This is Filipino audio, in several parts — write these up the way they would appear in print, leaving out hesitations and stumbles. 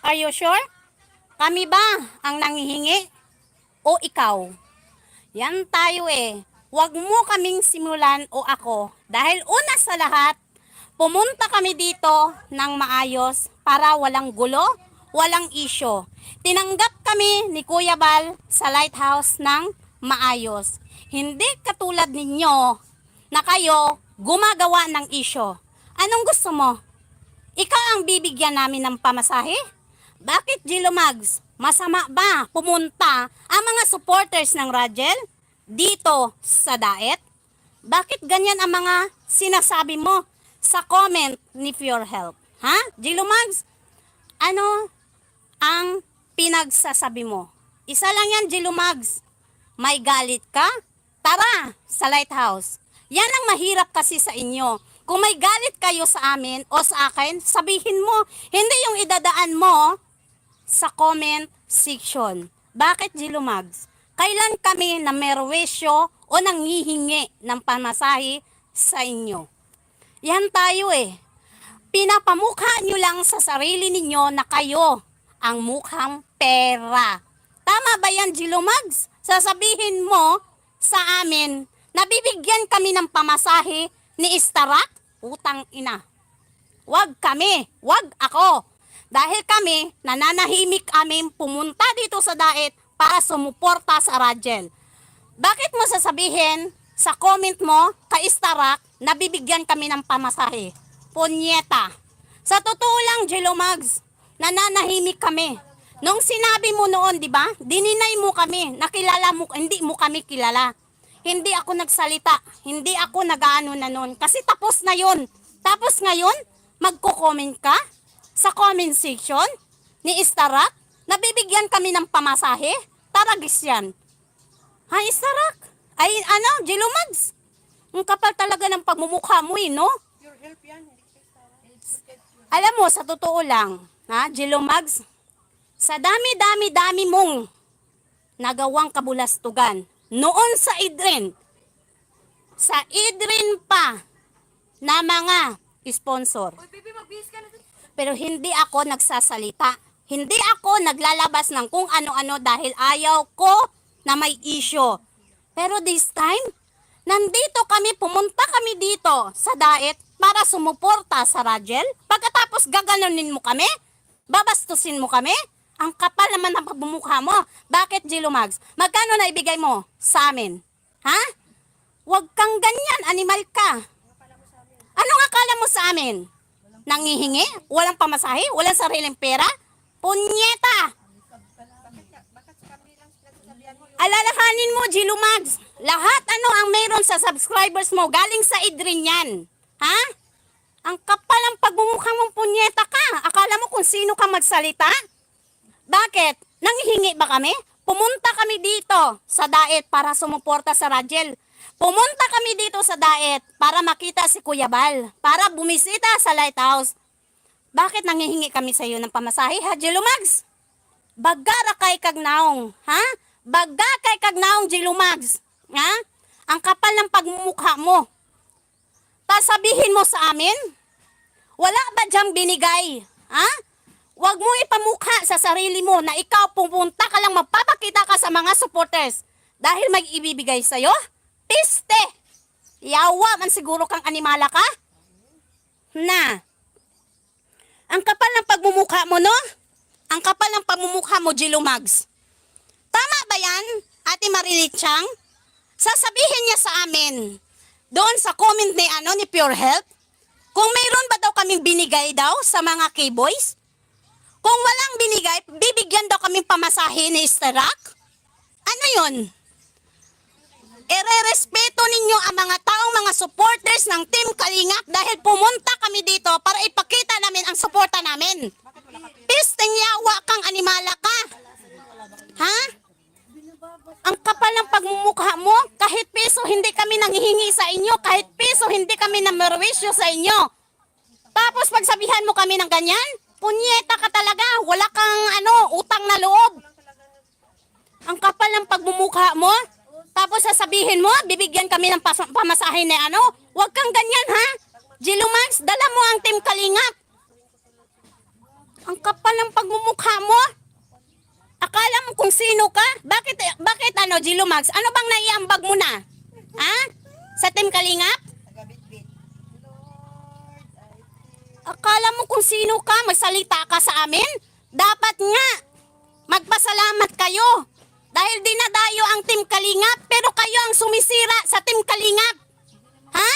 Are you sure? Kami ba ang nanghihingi? O ikaw? Yan tayo eh. Huwag mo kaming simulan o ako. Dahil una sa lahat, pumunta kami dito ng maayos para walang gulo, walang isyo. Tinanggap kami ni Kuya Bal sa lighthouse ng maayos. Hindi katulad ninyo na kayo gumagawa ng isyo. Anong gusto mo? Ikaw ang bibigyan namin ng pamasahe? Bakit, Gilo Mags? Masama ba pumunta ang mga supporters ng Rajel dito sa Daet? Bakit ganyan ang mga sinasabi mo sa comment ni Pure Health? Ha? Gilo Mags? Ano ang pinagsasabi mo? Isa lang yan, Gilo Mags. May galit ka? Tara sa lighthouse. Yan ang mahirap kasi sa inyo. Kung may galit kayo sa amin o sa akin, sabihin mo. Hindi yung idadaan mo sa comment section. Bakit, Gilo Mags? Kailan kami na merwisyo o nanghihingi ng pamasahe sa inyo? Yan tayo eh. Pinapamukha nyo lang sa sarili ninyo na kayo ang mukhang pera. Tama ba yan, Gilo Mags? Sasabihin mo sa amin na bibigyan kami ng pamasahe ni Starak? Utang ina. Wag kami, wag ako. Dahil kami, nananahimik kami pumunta dito sa Daet para sumuporta sa Rajel. Bakit mo sasabihin sa comment mo kay Starak na bibigyan kami ng pamasahe? Punyeta. Sa totoo lang, Gilo Mags, nananahimik kami. Nung sinabi mo noon, di ba? Dininay mo kami, nakilala mo, hindi mo kami kilala. Hindi ako nagsalita, hindi ako nag-aano na noon. Kasi tapos na yun. Tapos ngayon, magko-comment ka sa comment section ni Starak na bibigyan kami ng pamasahe? Taragis yan. Ha, Starak? Ay, ano, Gilo Mags? Ang kapal talaga ng pagmumukha mo eh, no? Alam mo, sa totoo lang, ha, Gilo Mags, sa dami-dami-dami mong nagawang kabulastugan, noon sa Idrin pa na mga sponsor. Pero hindi ako nagsasalita. Hindi ako naglalabas ng kung ano-ano dahil ayaw ko na may issue. Pero this time, nandito kami, pumunta kami dito sa Daet para sumuporta sa Rajel. Pagkatapos gaganunin mo kami, babastusin mo kami, ang kapal naman ng pagbumukha mo. Bakit, Gilo Mags? Magkano na ibigay mo sa amin? Ha? Huwag kang ganyan, animal ka. Anong akala mo sa amin? Nangihingi? Walang pamasahe? Walang sariling pera? Punyeta! Alalahanin mo, Gilo Mags. Lahat ano ang meron sa subscribers mo, galing sa Idrin yan. Ha? Ang kapal ng pagmumukha mong punyeta ka. Akala mo kung sino ka magsalita? Bakit? Nanghihingi ba kami? Pumunta kami dito sa Daet para sumuporta sa Rajel. Pumunta kami dito sa Daet para makita si Kuya Bal, para bumisita sa lighthouse. Bakit nanghihingi kami sa iyo ng pamasahe, ha, Gilo Mags? Bagara kay kagnaong, ha? Baga kay kagnaong, Gilo Mags. Ha? Ang kapal ng pagmumukha mo. Sabihin mo sa amin, wala ba diyang binigay? Ha? Huwag mo ipamukha sa sarili mo na ikaw pupunta ka lang magpapakita ka sa mga supporters dahil may ibibigay sa'yo? Piste! Yawa man siguro kang animala ka? Na. Ang kapal ng pagmumukha mo, no? Ang kapal ng pagmumukha mo, Gilo Mags. Tama ba yan, Ate Marilit Chang? Sasabihin niya sa amin doon sa comment ni Pure Health kung mayroon ba daw kaming binigay daw sa mga K-boys? Kung walang binigay, bibigyan daw kaming pamasahe ni Starak? Ano yun? Ire-respeto ninyo ang mga taong mga supporters ng Team Kalingap dahil pumunta kami dito para ipakita namin ang suporta namin. Pisteng yawa kang animala ka. Ha? Ang kapal ng pagmumukha mo, kahit piso hindi kami nanghihingi sa inyo, kahit piso hindi kami namerwisyo sa inyo. Tapos pagsabihan mo kami ng ganyan, punyeta ka talaga, wala kang utang na loob. Ang kapal ng pagmumukha mo, tapos sasabihin mo, bibigyan kami ng pamasahe na huwag kang ganyan ha. Gilo Mags, dala mo ang Team Kalingap. Ang kapal ng pagmumukha mo. Akala mo kung sino ka? Bakit ano, Gilo Mags? Ano bang naiambag mo na? Ha? Sa Team Kalingap? Akala mo kung sino ka? Magsalita ka sa amin? Dapat nga, magpasalamat kayo. Dahil dinadayo ang Team Kalingap, pero kayo ang sumisira sa Team Kalingap. Ha?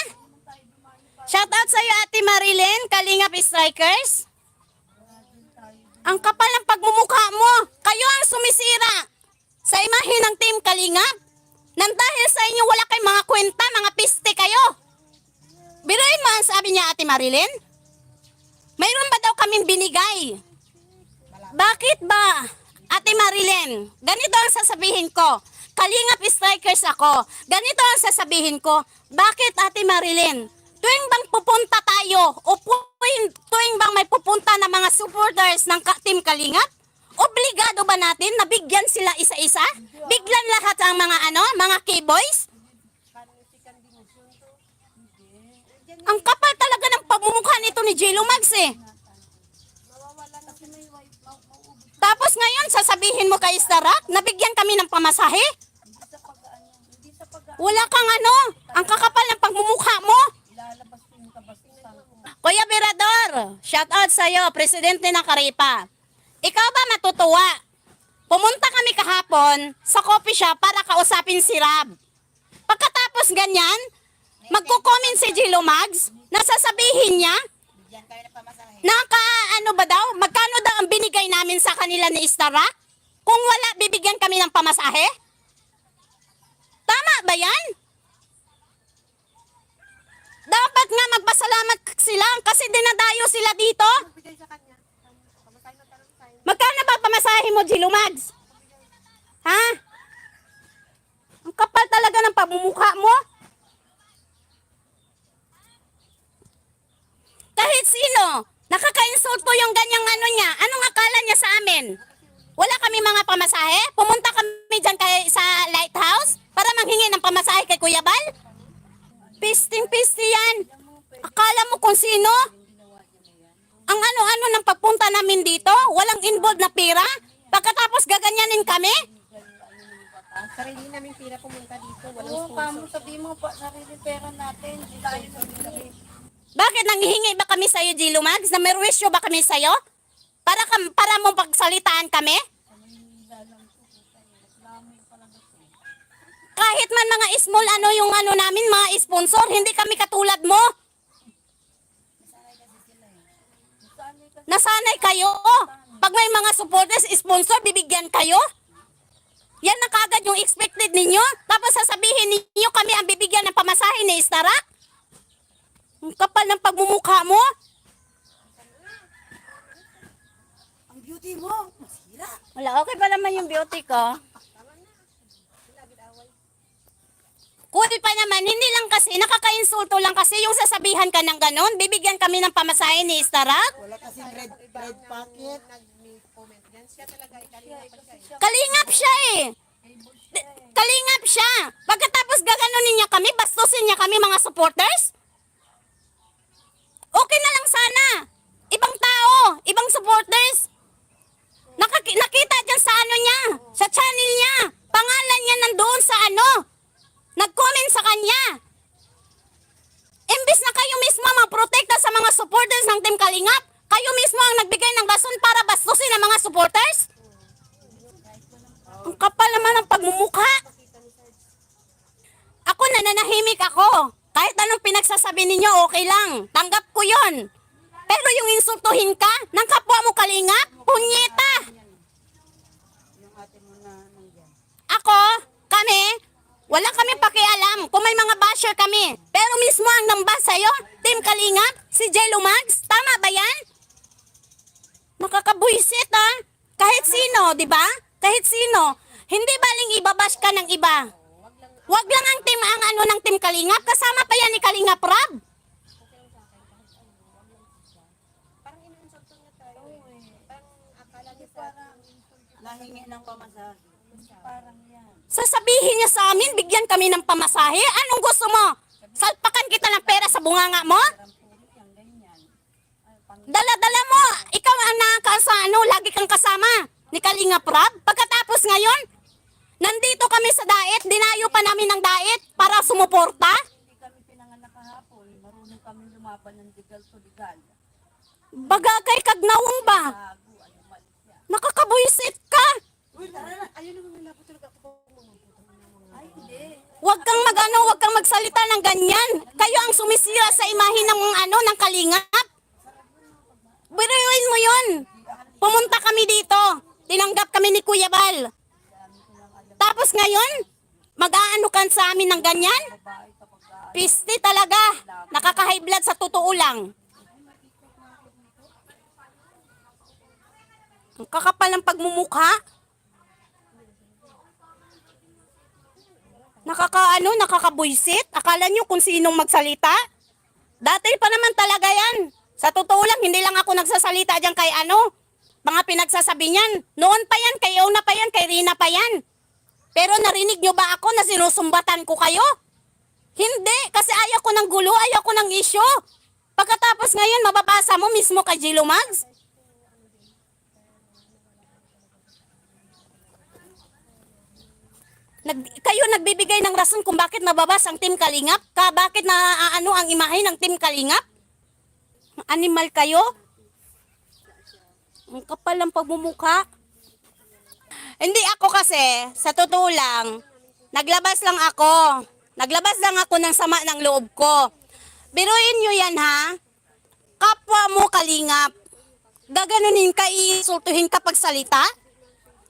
Shoutout sa iyo, Ate Marilyn, Kalingap Strikers. Ang kapal ng pagmumukha mo. Kayo ang sumisira sa imahe ng Team Kalingap. Nang dahil sa inyo wala kayong mga kwenta, mga piste kayo. Biruin mo ang sabi niya, Ate Marilyn. Mayroon ba daw kaming binigay? Bakit ba, Ate Marilyn? Ganito ang sasabihin ko. Kalingap Strikers ako. Ganito ang sasabihin ko. Bakit, Ate Marilyn? Tuwing bang pupunta tayo o tuwing bang may pupunta na mga supporters ng Team Kalingap, obligado ba natin na bigyan sila isa-isa? Biglan lahat ang mga K-boys? Ang kapal talaga ng pagmumukha nito ni Gilo Mags eh. Tapos ngayon sasabihin mo kay Starak, nabigyan kami ng pamasahe? Wala kang ang kakapal ng pagmumukha mo. Kuya Birador, shout out sa'yo, presidente ng Karipa. Ikaw ba matutuwa? Pumunta kami kahapon sa coffee shop para kausapin si Rab. Pagkatapos ganyan, magko-comment si Gilo Mags, nasasabihin niya, ba daw? Magkano daw ang binigay namin sa kanila ni Starak? Kung wala, bibigyan kami ng pamasahe? Tama ba yan? Dapat nga magpasalamat sila kasi dinadayo sila dito. Magkano ba pamasahe mo, Gilo Mags? Ha? Ang kapal talaga ng pamumukha mo. Kahit sino, nakaka-insulto yung ganyang niya. Anong akala niya sa amin? Wala kami mga pamasahe? Pumunta kami dyan sa Lighthouse para manghingi ng pamasahe kay Kuya Bal? Pisting-pisti yan. Akala mo kung sino? Ang ano-ano ng pagpunta namin dito? Walang involved na pira? Pagkatapos gaganyanin kami? Sarili namin pira pumunta dito. Walang Oo, sponsor. kamo sabi mo pa, sarili pera natin. Di tayo sabi. Bakit nanghihingi ba kami sa'yo, Gilo Mags? Na may wisyo ba kami sa'yo? Para mong pagsalitaan kami? Kahit man mga small yung namin, mga sponsor, hindi kami katulad mo. Nasanay kayo. Pag may mga supporters, sponsor, bibigyan kayo. Yan na kagad yung expected ninyo. Tapos sasabihin ninyo kami ang bibigyan ng pamasahe ni Starak. Ang kapal ng pagmumukha mo. Ang beauty mo, masira. Wala, okay pa naman yung beauty ko. Cool pa naman, hindi lang kasi, nakaka-insulto lang kasi yung sasabihan ka ng ganon, bibigyan kami ng pamasahe ni Starak. Wala kasing red packet. Nag-comment yan. Siya talaga ikalingap siya. Kalingap siya eh. Kalingap siya. Pagkatapos gaganunin niya kami, bastusin niya kami mga supporters. Okay na lang sana. Ibang tao, ibang supporters. Nakita dyan sa niya, sa channel niya. Pangalan niya nandoon sa nag-comment sa kanya. Imbis na kayo mismo mag-protekta sa mga supporters ng Team Kalingap, kayo mismo ang nagbigay ng rason para bastusin ang mga supporters? Ang kapal naman ng pagmumukha. Ako nananahimik ako. Kahit anong pinagsasabi ninyo, okay lang. Tanggap ko yon. Pero yung insultuhin ka ng kapwa mo Kalingap, punyeta. Yung ate mo na nandiyan. Ako, kami, wala kami pakialam kung may mga basher kami. Pero mismo ang nambas sa'yo, Team Kalingap, si Gilo Mags, tama ba yan? Makakabuisit Kahit sino, di ba? Kahit sino. Hindi baling ibabash ka ng iba. Wag lang ang team ng Team Kalingap, kasama pa yan ni Kalingap Rab. Parang ininsulto niya tayo eh. Parang akala niya parang Nahingi ng pamasahe. Parang yan. Sasabihin niya sa amin, bigyan kami ng pamasahe. Anong gusto mo? Salpakan kita ng pera sa bunganga mo? Dala-dala mo. Ikaw naman lagi kang kasama ni Kalinga Prab. Pagkatapos ngayon, nandito kami sa daet, dinayo pa namin ng daet para sumuporta. Hindi kami pinanganak kahapon. Marunong kami lumaban ng legal to legal. Bagagay kagnawang ba? Bago, ano mali siya. Nakakabuisit ka. Ayun naman nila po talaga ako. Ay, hindi. Huwag kang magsalita ng ganyan. Kayo ang sumisira sa imahe ng ng Kalingap. Biruin mo 'yon. Pumunta kami dito. Tinanggap kami ni Kuya Bal. Tapos ngayon, mag-aano ka sa amin ng ganyan? Piste talaga. Nakaka-high blood sa totoo lang. Ang kakapal ng pagmumukha. Nakakabuisit. Akala nyo kung sinong magsalita? Dati pa naman talaga yan. Sa totoo lang, hindi lang ako nagsasalita dyan kay mga pinagsasabi niyan. Noon pa yan, kay Ona pa yan, kay Rina pa yan. Pero narinig nyo ba ako na sinusumbatan ko kayo? Hindi, kasi ayaw ko ng gulo, ayaw ko ng issue. Pagkatapos ngayon, mababasa mo mismo kay Jilo Mags. Kayo nagbibigay ng rason kung bakit nababas ang Team Kalingap? Bakit na ang imahe ng Team Kalingap? Animal kayo? Ang kapal ng pagmumukha. Hindi ako kasi, sa totoo lang, naglabas lang ako ng sama ng loob ko. Biruin nyo yan ha, kapwa mo Kalingap, gaganunin ka, iinsultuhin ka pag salita?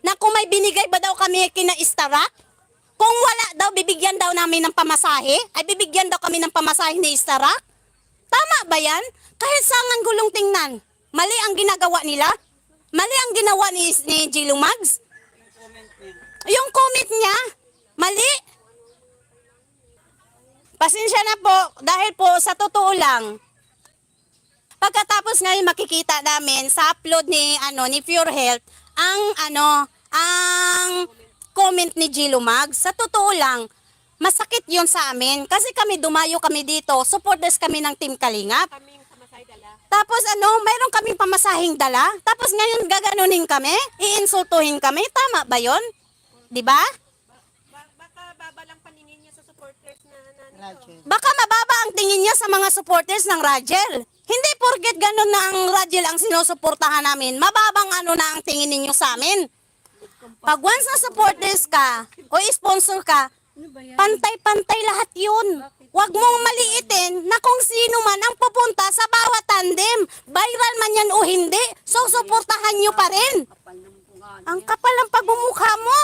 Na kung may binigay ba daw kami kina Istarak? Kung wala daw, bibigyan daw namin ng pamasahe? Ay bibigyan daw kami ng pamasahe ni Istarak? Tama ba yan? Kahit sangang gulong tingnan, mali ang ginagawa nila? Mali ang ginawa ni Jilo Mags? Yung comment niya, mali. Pasensya na po, dahil po sa totoo lang, pagkatapos ngayon makikita namin sa upload ni Pure Health, ang comment ni Jilo Mags, sa totoo lang, masakit yun sa amin. Kasi dumayo kami dito, supporters kami ng Team Kalingap. Kaming samasay dala. Tapos mayroon kaming pamasahing dala. Tapos ngayon gaganunin kami, iinsultuhin kami. Tama ba yon? 'Di ba? Baka baba lang paningin niya sa supporters na nito. Baka mababa ang tingin niya sa mga supporters ng Rajel. Hindi porket ganun na ang Rajel ang sinusuportahan namin, mababang na ang tingin ninyo sa amin. Pag once na supporters ka o sponsor ka, pantay-pantay lahat yun. Huwag mong maliitin na kung sino man ang pupunta sa bawat tandem. Viral man yan o hindi, so suportahan nyo pa rin. Ang kapal ng pagmumukha mo.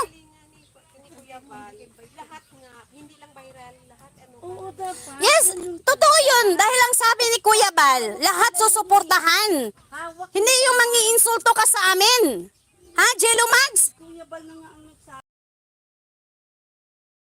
Ni Kuya Val, lahat nga, hindi lang viral, lahat Oo, dapat. Yes, totoo yun. Dahil ang sabi ni Kuya Bal, lahat susuportahan. Hawak Hindi yung mangiinsulto ka sa amin. Ha, Jelo Mags? Kuya Bal na nga